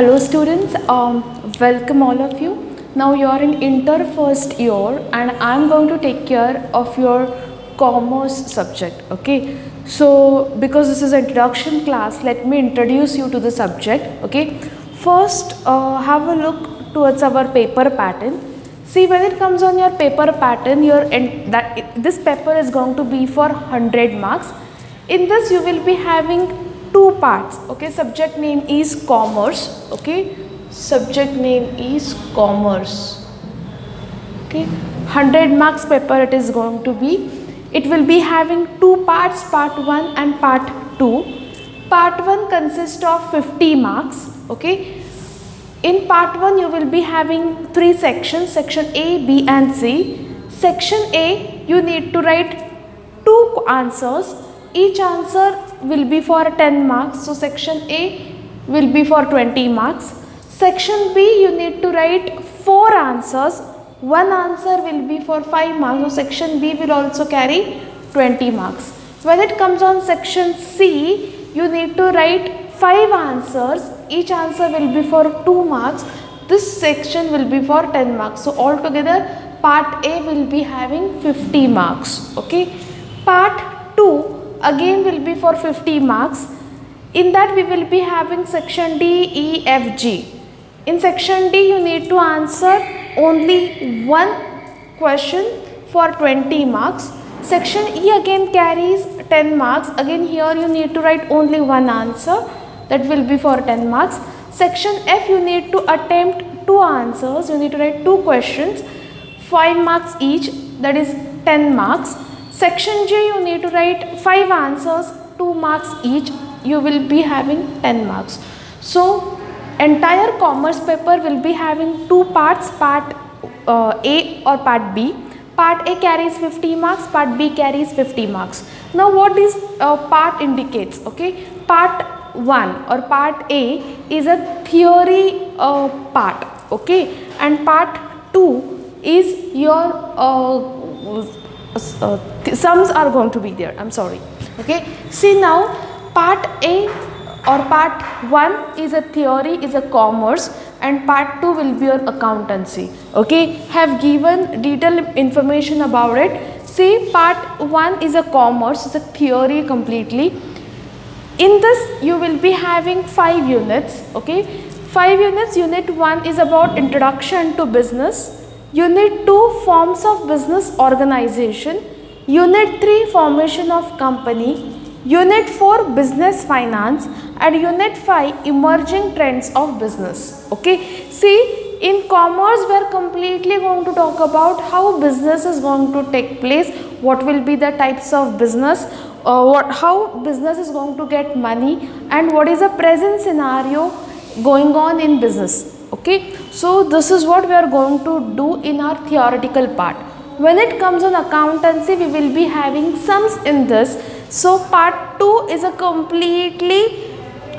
Hello students, welcome all of you. Now you are in inter first year and I am going to take care of your commerce subject. Okay, so because this is an introduction class, let me introduce you to the subject. Okay, first have a look towards our paper pattern. See, when it comes on your paper pattern, this paper is going to be for 100 marks. In this you will be having two parts. Okay, subject name is commerce. Okay, subject name is commerce. Okay, 100 marks paper it is going to be. It will be having two parts, part 1 and part 2. Part 1 consists of 50 marks. Okay, in part 1 you will be having three sections, section A, B and C. Section A you need to write two answers. Each answer will be for 10 marks. So section A will be for 20 marks. Section B you need to write 4 answers. One answer will be for 5 marks. So section B will also carry 20 marks. When it comes on section C, you need to write 5 answers. Each answer will be for 2 marks. This section will be for 10 marks. So altogether part A will be having 50 marks. Okay. Part 2 again will be for 50 marks. In that we will be having section D, E, F, G. In section D you need to answer only one question for 20 marks. Section E again carries 10 marks. Again here you need to write only one answer, that will be for 10 marks. Section F you need to attempt 2 answers. You need to write 2 questions, 5 marks each, that is 10 marks. Section J you need to write 5 answers, 2 marks each, you will be having 10 marks. So entire commerce paper will be having two parts, part A or part B. Part A carries 50 marks, part B carries 50 marks. Now what this part indicates? Okay, part 1 or part A is a theory part. Okay, and part 2 is your sums are going to be there. I'm sorry. Okay, see now part A or part 1 is a theory, is a commerce, and part 2 will be your accountancy. Okay, have given detailed information about it. See, part 1 is a commerce, it's a theory completely. In this you will be having 5 units. Okay, 5 units. Unit 1 is about introduction to business. Unit 2 forms of business organization. Unit 3 formation of company. Unit 4 business finance, and Unit 5 emerging trends of business. Okay, see, in commerce we are completely going to talk about how business is going to take place, what will be the types of business, how business is going to get money, and what is the present scenario going on in business. Okay, so this is what we are going to do in our theoretical part. When it comes on accountancy, we will be having sums in this. So part 2 is a completely,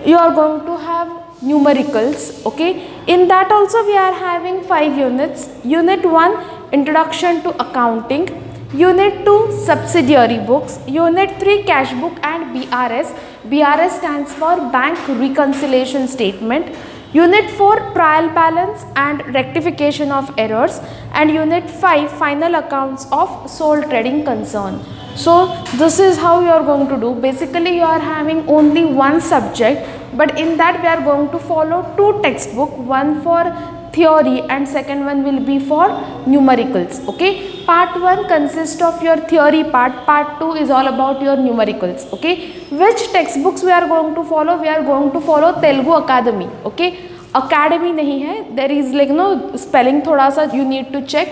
you are going to have numericals. Okay, in that also we are having 5 units. Unit 1 introduction to accounting. Unit 2 subsidiary books. Unit 3 cash book and BRS. BRS stands for bank reconciliation statement. Unit 4 trial balance and rectification of errors, and Unit 5 final accounts of sole trading concern. So this is how you are going to do. Basically you are having only one subject, but in that we are going to follow 2 textbooks, one for theory and second one will be for numericals. Okay, part 1 consists of your theory part, part 2 is all about your numericals. Okay, which textbooks we are going to follow? We are going to follow Telugu Academy. Okay, academy nahi hai, there is like no spelling thoda sa you need to check.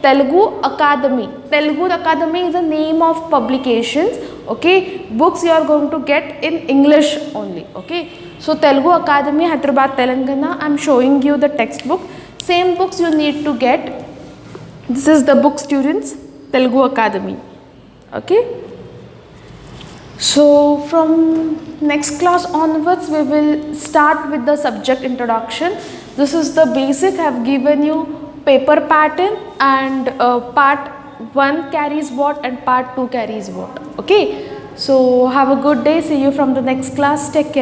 Telugu Academy. Telugu Academy is a name of publications. Okay, books you are going to get in English only. Okay, so Telugu Academy, Hyderabad, Telangana. I am showing you the textbook. Same books you need to get. This is the book, students, Telugu Academy. Okay, so from next class onwards we will start with the subject introduction. This is the basic. I have given you paper pattern and part 1 carries what and part 2 carries what. Okay, so have a good day. See you from the next class. Take care.